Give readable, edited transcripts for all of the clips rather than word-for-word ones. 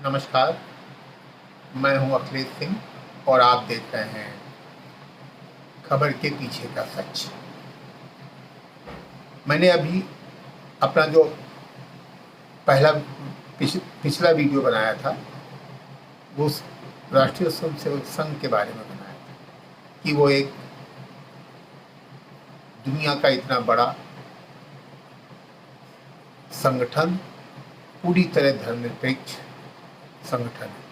नमस्कार, मैं हूं अखिलेश सिंह और आप देख रहे हैं खबर के पीछे का सच। मैंने अभी अपना जो पहला पिछला वीडियो बनाया था वो राष्ट्रीय स्वयंसेवक संघ के बारे में बनाया था कि वो एक दुनिया का इतना बड़ा संगठन, पूरी तरह धर्मनिरपेक्ष संगठन है।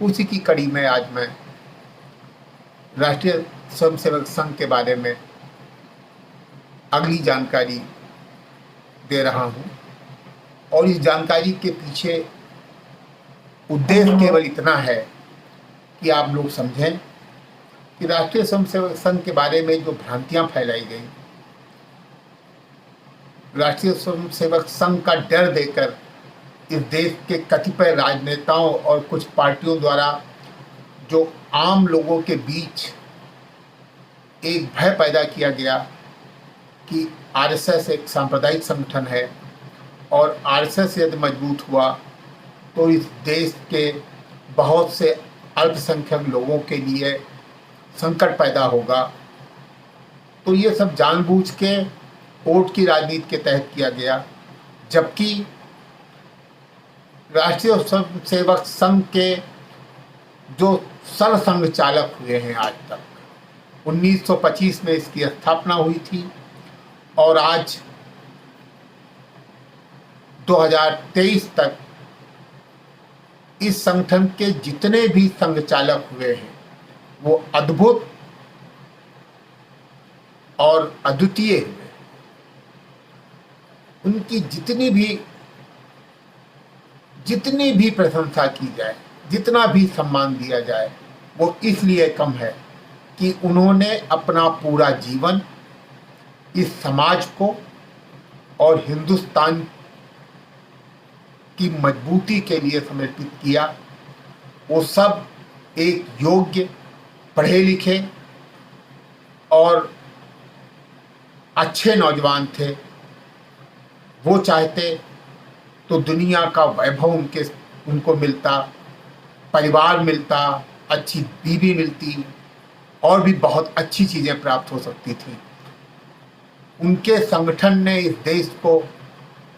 उसी की कड़ी में आज मैं राष्ट्रीय स्वयंसेवक संघ के बारे में अगली जानकारी दे रहा हूं और इस जानकारी के पीछे उद्देश्य केवल इतना है कि आप लोग समझें कि राष्ट्रीय स्वयंसेवक संघ के बारे में जो भ्रांतियां फैलाई गई, राष्ट्रीय स्वयंसेवक संघ का डर देकर इस देश के कतिपय राजनेताओं और कुछ पार्टियों द्वारा जो आम लोगों के बीच एक भय पैदा किया गया कि आरएसएस एक सांप्रदायिक संगठन है और आरएसएस यदि मजबूत हुआ तो इस देश के बहुत से अल्पसंख्यक लोगों के लिए संकट पैदा होगा। तो ये सब जानबूझ के वोट की राजनीति के तहत किया गया, जबकि राष्ट्रीय स्वयंसेवक संघ के जो सरसंघ चालक हुए हैं आज तक, 1925 में इसकी स्थापना हुई थी और आज 2023 तक इस संगठन के जितने भी संघ चालक हुए हैं वो अद्भुत और अद्वितीय हुए। उनकी जितनी भी प्रशंसा की जाए, जितना भी सम्मान दिया जाए, वो इसलिए कम है कि उन्होंने अपना पूरा जीवन इस समाज को और हिंदुस्तान की मजबूती के लिए समर्पित किया। वो सब एक योग्य, पढ़े लिखे और अच्छे नौजवान थे। वो चाहते तो दुनिया का वैभव उनको मिलता, परिवार मिलता, अच्छी बीवी मिलती और भी बहुत अच्छी चीज़ें प्राप्त हो सकती थी। उनके संगठन ने इस देश को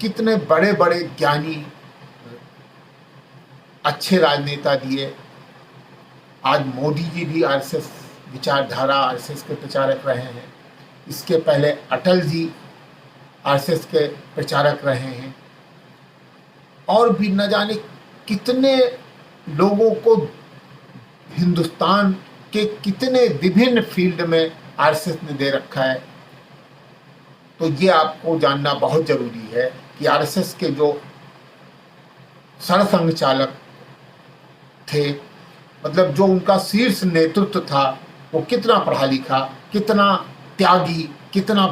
कितने बड़े बड़े ज्ञानी, अच्छे राजनेता दिए। आज मोदी जी भी आरएसएस विचारधारा, आरएसएस के प्रचारक रहे हैं। इसके पहले अटल जी आरएसएस के प्रचारक रहे हैं और भी न जाने कितने लोगों को हिंदुस्तान के कितने विभिन्न फील्ड में आरएसएस ने दे रखा है। तो ये आपको जानना बहुत जरूरी है कि आरएसएस के जो सरसंघ चालक थे, मतलब जो उनका शीर्ष नेतृत्व था, वो कितना पढ़ा लिखा, कितना त्यागी, कितना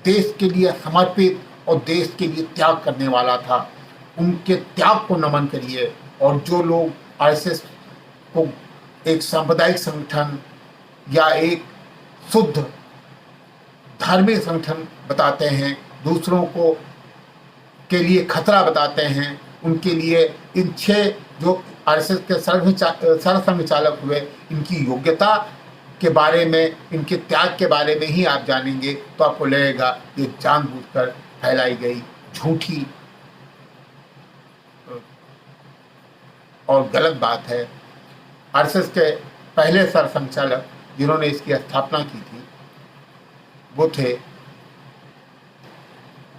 देश के लिए समर्पित और देश के लिए त्याग करने वाला था। उनके त्याग को नमन करिए। और जो लोग आरएसएस को एक सांप्रदायिक संगठन या एक शुद्ध धार्मिक संगठन बताते हैं, दूसरों को के लिए खतरा बताते हैं, उनके लिए इन 6 जो आरएसएस के सरसंघ चालक हुए, इनकी योग्यता के बारे में, इनके त्याग के बारे में ही आप जानेंगे तो आपको लगेगा ये जानबूझकर फैलाई गई झूठी और गलत बात है। आरएसएस के पहले सरसंघ चालक जिन्होंने इसकी स्थापना की थी वो थे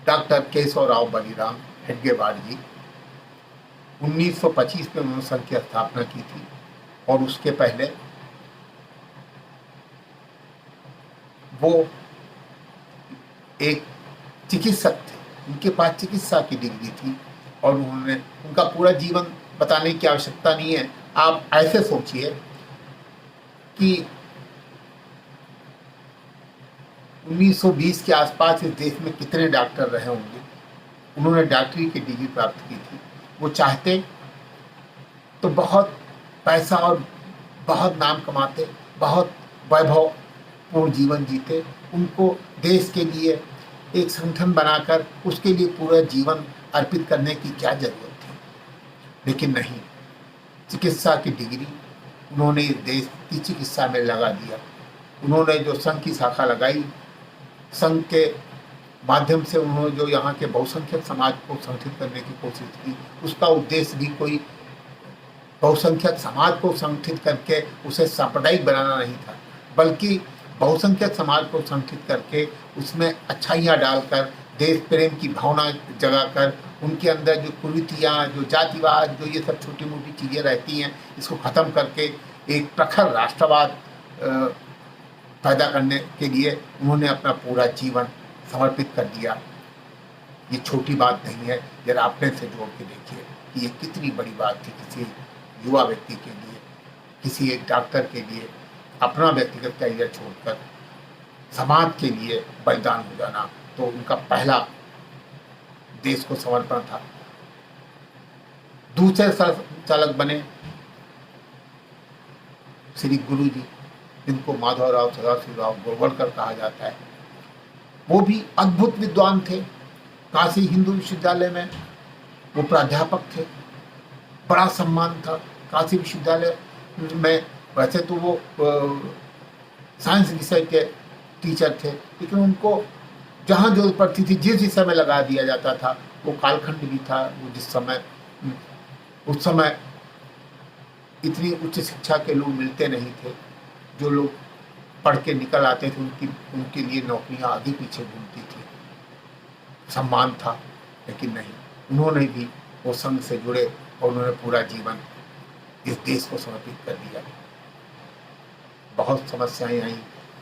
डॉक्टर केशव राव बलिराम हेडगेवार जी। 1925 में उन्होंने संघ की स्थापना की थी और उसके पहले वो एक चिकित्सक थे। उनके पास चिकित्सा की डिग्री थी और उनका पूरा जीवन बताने की आवश्यकता नहीं है। आप ऐसे सोचिए कि 1920 के आसपास इस देश में कितने डॉक्टर रहे होंगे। उन्होंने डॉक्टरी की डिग्री प्राप्त की थी। वो चाहते तो बहुत पैसा और बहुत नाम कमाते, बहुत वैभवपूर्ण जीवन जीते। उनको देश के लिए एक संगठन बनाकर उसके लिए पूरा जीवन अर्पित करने की क्या जरूरत थी। लेकिन नहीं, चिकित्सा की डिग्री उन्होंने इस देश की चिकित्सा में लगा दिया। उन्होंने जो संघ की शाखा लगाई, संघ के माध्यम से उन्होंने जो यहाँ के बहुसंख्यक समाज को संगठित करने की कोशिश की, उसका उद्देश्य भी कोई बहुसंख्यक समाज को संगठित करके उसे सांप्रदायिक बनाना नहीं था, बल्कि बहुसंख्यक समाज को संगठित करके उसमें अच्छाइयाँ डालकर, देश प्रेम की भावना जगाकर, उनके अंदर जो कुरीतियाँ, जो जातिवाद, जो ये सब छोटी मोटी चीज़ें रहती हैं, इसको ख़त्म करके एक प्रखर राष्ट्रवाद पैदा करने के लिए उन्होंने अपना पूरा जीवन समर्पित कर दिया। ये छोटी बात नहीं है, जरा अपने से जोड़ के देखिए कि ये कितनी बड़ी बात थी किसी युवा व्यक्ति के लिए, किसी एक डॉक्टर के लिए अपना व्यक्तिगत करियर छोड़कर समाज के लिए बलिदान हो जाना। तो उनका पहला देश को समर्पण था। दूसरे संचालक बने श्री गुरु जी, जिनको माधवराव सदाशिवराव गोरवलकर कहा जाता है। वो भी अद्भुत विद्वान थे। काशी हिंदू विश्वविद्यालय में वो प्राध्यापक थे, बड़ा सम्मान था काशी विश्वविद्यालय में। वैसे तो वो साइंस विषय के टीचर थे, लेकिन उनको जहाँ जरूरत पड़ती थी, जिस विषय में लगा दिया जाता था, वो कालखंड भी था। वो जिस समय, उस समय इतनी उच्च शिक्षा के लोग मिलते नहीं थे। जो लोग पढ़ के निकल आते थे, उनके लिए नौकरियाँ आगे पीछे घूमती थी। सम्मान था, लेकिन नहीं, उन्होंने भी वो संघ से जुड़े और उन्होंने पूरा जीवन इस देश को समर्पित कर दिया। बहुत समस्याएं आई,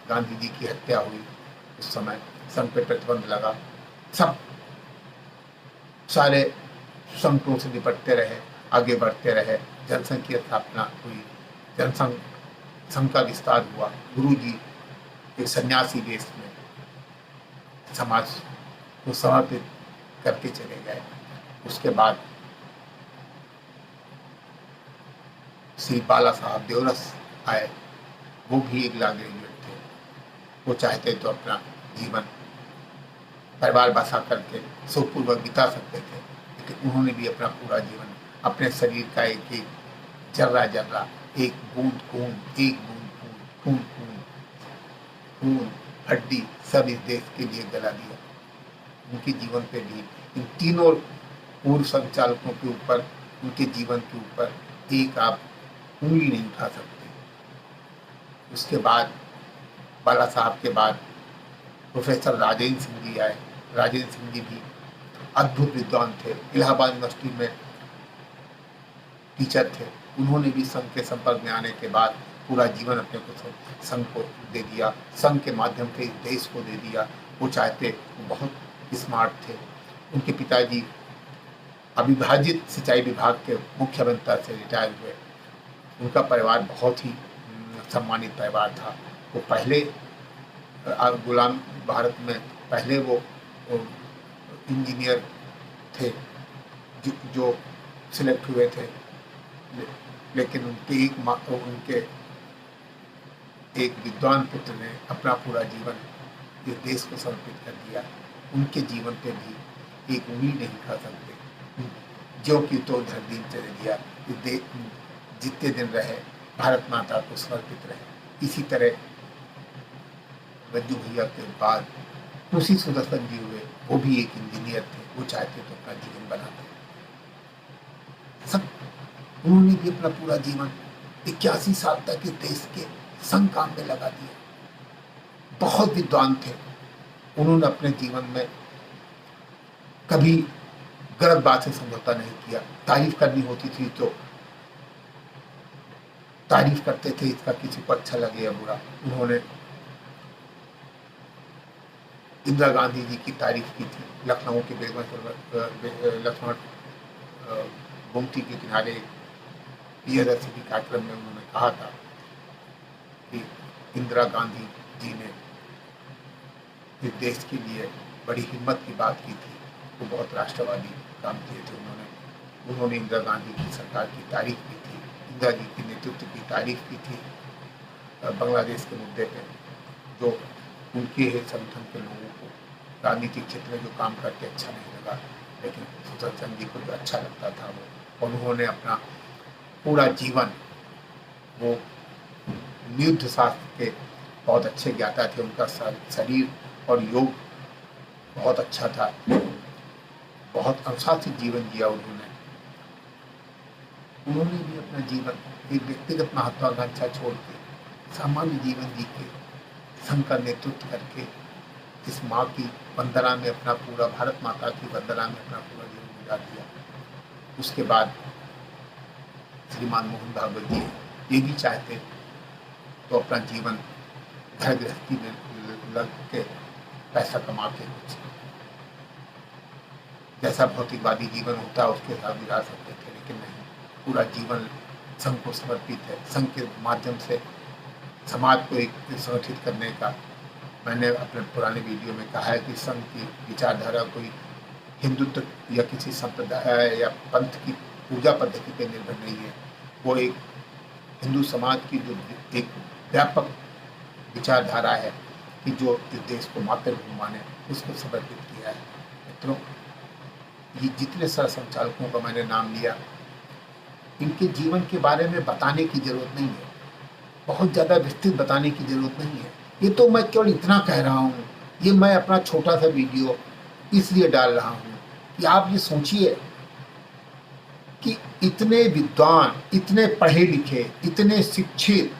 गांधी जी की हत्या हुई, उस समय संघ पे प्रतिबंध लगा, सब सारे संकटों से निपटते रहे, आगे बढ़ते रहे। जनसंघ की स्थापना हुई, संघ का विस्तार हुआ। गुरु जी एक सन्यासी वेश में समाज को समर्पित करके चले गए। उसके बाद श्री बाला साहब देवरस आए, वो भी एक लॉ ग्रेजुएट थे। वो चाहते तो अपना जीवन परिवार बसा करके सुखपूर्वक बिता सकते थे, लेकिन उन्होंने भी अपना पूरा जीवन अपने शरीर का एक एक जर्रा जर्रा, एक बूंद खून, एक बूंद खून, खून खून हड्डी सब इस देश के लिए गला दिया। उनके जीवन पे भी इन तीनों पूर्व संचालकों के ऊपर, उनके जीवन के ऊपर एक आप उंगली नहीं उठा सकते। उसके बाद बाला साहब के बाद प्रोफेसर राजेंद्र सिंह जी आए। राजेंद्र सिंह जी भी अद्भुत विद्वान थे, इलाहाबाद यूनिवर्सिटी में टीचर थे। उन्होंने भी संघ के संपर्क में आने के बाद पूरा जीवन अपने को संघ को दे दिया, संघ के माध्यम से इस देश को दे दिया। वो चाहते, वो बहुत स्मार्ट थे। उनके पिताजी अविभाजित सिंचाई विभाग के मुख्य अभियंता से रिटायर हुए। उनका परिवार बहुत ही सम्मानित परिवार था। वो पहले गुलाम भारत में पहले वो इंजीनियर थे जो सिलेक्ट हुए थे, लेकिन उनके एक विद्वान पुत्र ने अपना पूरा जीवन इस देश को समर्पित कर दिया। उनके जीवन पे भी एक उंगली नहीं खा सकते। जो कि तो धर दिन चले दिया, जितने दिन रहे भारत माता को समर्पित रहे। इसी तरह गज्जू भैया के बाद उसी सुदर्शन जी हुए, वो भी एक इंजीनियर थे। वो चाहते तो अपना जीवन बनाते। सब उन्होंने भी अपना पूरा जीवन 81 साल तक इस देश के संघ काम में लगा दिया। बहुत विद्वान थे। उन्होंने अपने जीवन में कभी गलत बात से समझौता नहीं किया। तारीफ करनी होती थी तो तारीफ करते थे, इसका किसी को अच्छा लगे या बुरा। उन्होंने इंदिरा गांधी जी की तारीफ की थी। लखनऊ के लक्ष्मण गोमती के किनारे प्रियदर्शनी के कार्यक्रम में उन्होंने कहा था कि इंदिरा गांधी जी ने इस देश के लिए बड़ी हिम्मत की बात की थी। वो बहुत राष्ट्रवादी काम किए थे। उन्होंने इंदिरा गांधी की सरकार की तारीफ की थी, इंदिरा जी के नेतृत्व की तारीफ की थी। बांग्लादेश के मुद्दे पे जो उनके संगठन के लोगों को राजनीतिक क्षेत्र में जो काम करके अच्छा नहीं लगा, लेकिन सुदर्शन जी को जो अच्छा लगता था वो और उन्होंने अपना पूरा जीवन, वो युद्ध शास्त्र के बहुत अच्छे ज्ञाता थे, उनका शरीर और योग बहुत अच्छा था, बहुत अनुशासित जीवन जिया उन्होंने। उन्होंने भी अपना जीवन एक व्यक्तिगत महत्वाकांक्षा छोड़ के सामान्य जीवन जी के संघ का नेतृत्व करके इस माँ की वंदना में अपना पूरा, भारत माता की वंदना में अपना पूरा जीवन गुजार दिया। उसके बाद श्रीमान मोहन भागवत जी ये भी चाहते तो अपना जीवन घर गृहस्थी में लग के पैसा कमा के कुछ जैसा भौतिकवादी जीवन होता है उसके साथ गुजार सकते थे, लेकिन नहीं, पूरा जीवन संघ को समर्पित है। संघ के माध्यम से समाज को एक संगठित करने का, मैंने अपने पुराने वीडियो में कहा है कि संघ की विचारधारा कोई हिंदुत्व या किसी संप्रदाय या पंथ की पूजा पद्धति पर निर्भर नहीं है। वो एक हिंदू समाज की जो एक व्यापक विचारधारा है कि जो इस देश को मातृभूमि माने, उसको समर्पित किया है। मित्रों, ये जितने सारे संचालकों का मैंने नाम लिया, इनके जीवन के बारे में बताने की जरूरत नहीं है, बहुत ज़्यादा विस्तृत बताने की जरूरत नहीं है। ये तो मैं केवल इतना कह रहा हूँ, ये मैं अपना छोटा सा वीडियो इसलिए डाल रहा हूँ कि आप ये सोचिए कि इतने विद्वान, इतने पढ़े लिखे, इतने शिक्षित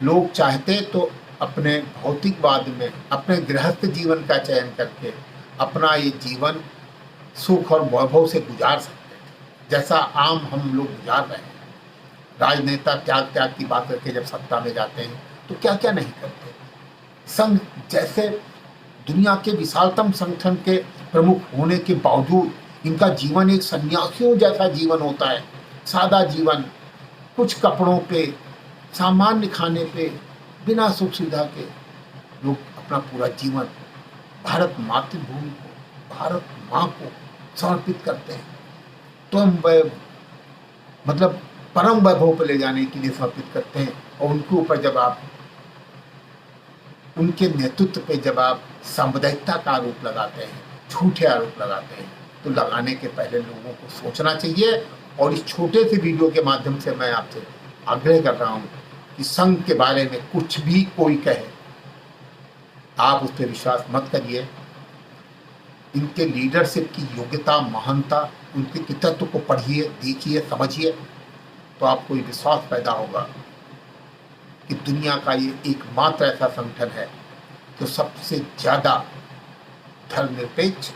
लोग चाहते तो अपने भौतिकवाद में अपने गृहस्थ जीवन का चयन करके अपना ये जीवन सुख और वैभव से गुजार सकते थे, जैसा आम हम लोग गुजार रहे हैं। राजनेता त्याग की बात करके जब सत्ता में जाते हैं तो क्या क्या नहीं करते। संघ जैसे दुनिया के विशालतम संगठन के प्रमुख होने के बावजूद इनका जीवन एक सन्यासियों जैसा जीवन होता है। सादा जीवन, कुछ कपड़ों पे, सामान्य खाने पे, बिना सुख सुविधा के लोग अपना पूरा जीवन भारत मातृभूमि को, भारत माँ को समर्पित करते हैं। तो हम मतलब परम वैभव पर ले जाने के लिए समर्पित करते हैं। और उनके ऊपर जब आप, उनके नेतृत्व पे जब आप सांप्रदायिकता का आरोप लगाते हैं, झूठे आरोप लगाते हैं, तो लगाने के पहले लोगों को सोचना चाहिए। और इस छोटे से वीडियो के माध्यम से मैं आपसे आग्रह कर रहा हूँ कि संघ के बारे में कुछ भी कोई कहे, आप उस पर विश्वास मत करिए। इनके लीडरशिप की योग्यता, महानता, उनके कृतित्व को पढ़िए, देखिए, समझिए, तो आपको ये विश्वास पैदा होगा कि दुनिया का ये एकमात्र ऐसा संगठन है जो सबसे ज़्यादा धर्मनिरपेक्ष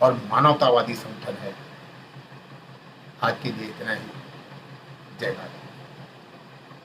और मानवतावादी संगठन है। आज के लिए इतना ही। जय भारत।